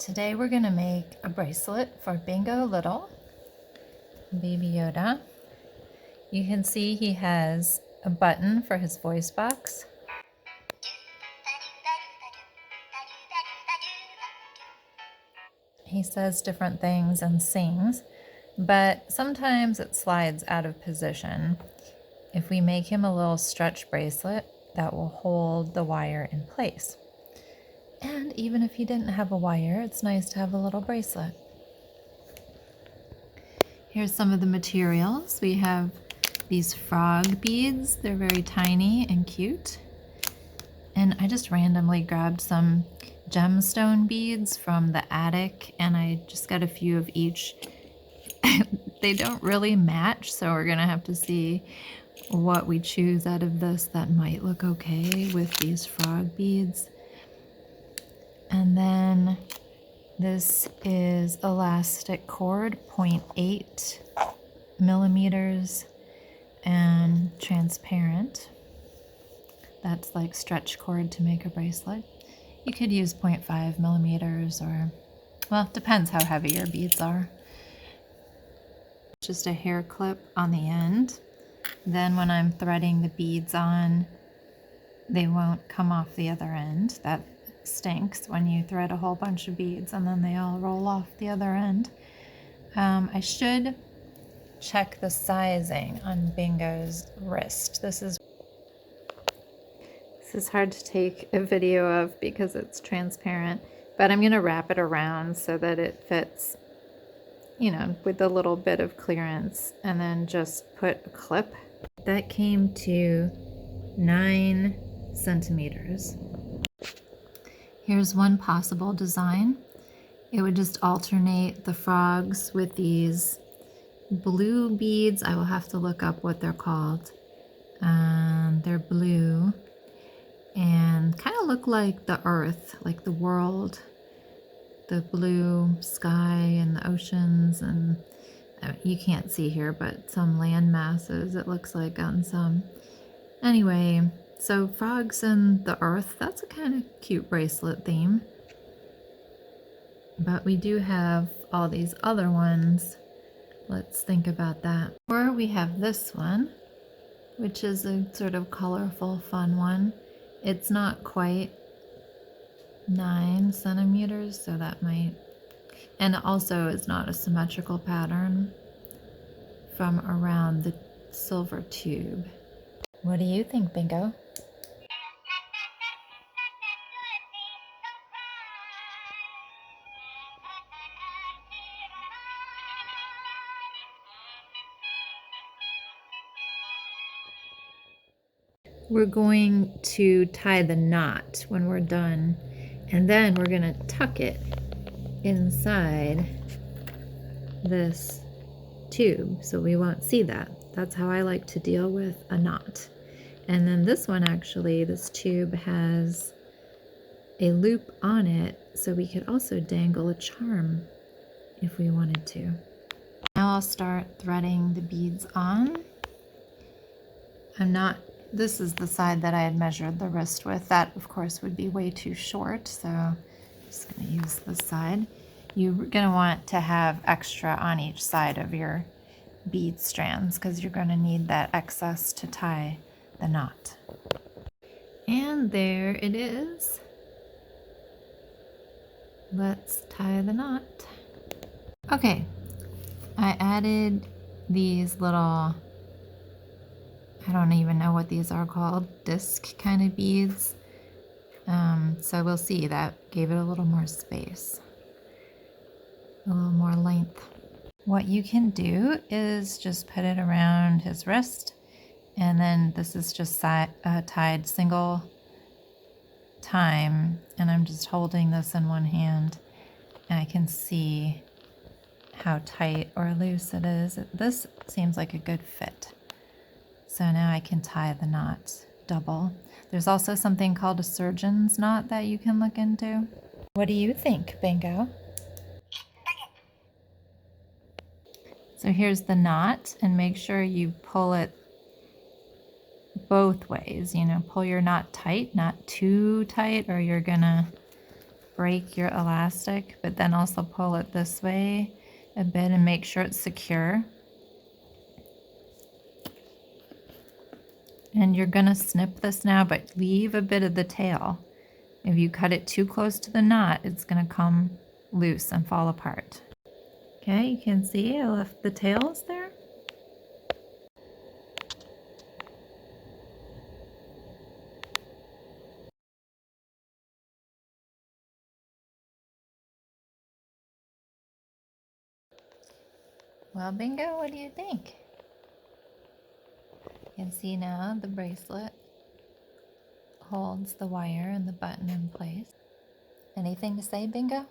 Today we're going to make a bracelet for Bingo Little, Baby Yoda. You can see he has a button for his voice box. He says different things and sings, but sometimes it slides out of position. If we make him a little stretch bracelet, that will hold the wire in place. And even if he didn't have a wire, it's nice to have a little bracelet. Here's some of the materials. We have these frog beads. They're very tiny and cute. And I just randomly grabbed some gemstone beads from the attic, and I just got a few of each. They don't really match, so we're gonna have to see what we choose out of this that might look okay with these frog beads. And then this is elastic cord, 0.8 millimeters, and transparent. That's like stretch cord to make a bracelet. You could use 0.5 millimeters or, well, it depends how heavy your beads are. Just a hair clip on the end. Then when I'm threading the beads on, they won't come off the other end. That stinks when you thread a whole bunch of beads and then they all roll off the other end. I should check the sizing on Bingo's wrist. This is hard to take a video of because it's transparent, but I'm going to wrap it around so that it fits, you know, with a little bit of clearance, and then just put a clip. That came to 9 centimeters. Here's one possible design. It would just alternate the frogs with these blue beads. I will have to look up what they're called. They're blue and kind of look like the earth, like the world, the blue sky and the oceans, and you can't see here, but some land masses it looks like on some. Anyway, so frogs and the earth, that's a kind of cute bracelet theme. But we do have all these other ones. Let's think about that. Or we have this one, which is a sort of colorful, fun one. It's not quite 9 centimeters, so that might, and also it's not a symmetrical pattern from around the silver tube. What do you think, Bingo? We're going to tie the knot when we're done, and then we're going to tuck it inside this tube so we won't see that. That's how I like to deal with a knot. And then this one, actually, this tube has a loop on it, so we could also dangle a charm if we wanted to. Now I'll start threading the beads on. This is the side that I had measured the wrist with. That, of course, would be way too short, so I'm just going to use this side. You're going to want to have extra on each side of your bead strands because you're going to need that excess to tie the knot. And there it is. Let's tie the knot. Okay, I added these little, I don't even know what these are called, disc kind of beads. So we'll see, that gave it a little more space, a little more length. What you can do is just put it around his wrist, and then this is just tied single time, and I'm just holding this in one hand, and I can see how tight or loose it is. This seems like a good fit. So now I can tie the knot double. There's also something called a surgeon's knot that you can look into. What do you think, Bingo? So here's the knot, and make sure you pull it both ways. You know, pull your knot tight, not too tight, or you're gonna break your elastic, but then also pull it this way a bit and make sure it's secure. And you're gonna snip this now, but leave a bit of the tail. If you cut it too close to the knot, it's gonna come loose and fall apart. Okay, you can see I left the tails there. Well, Bingo, what do you think? You can see now the bracelet holds the wire and the button in place. Anything to say, Bingo?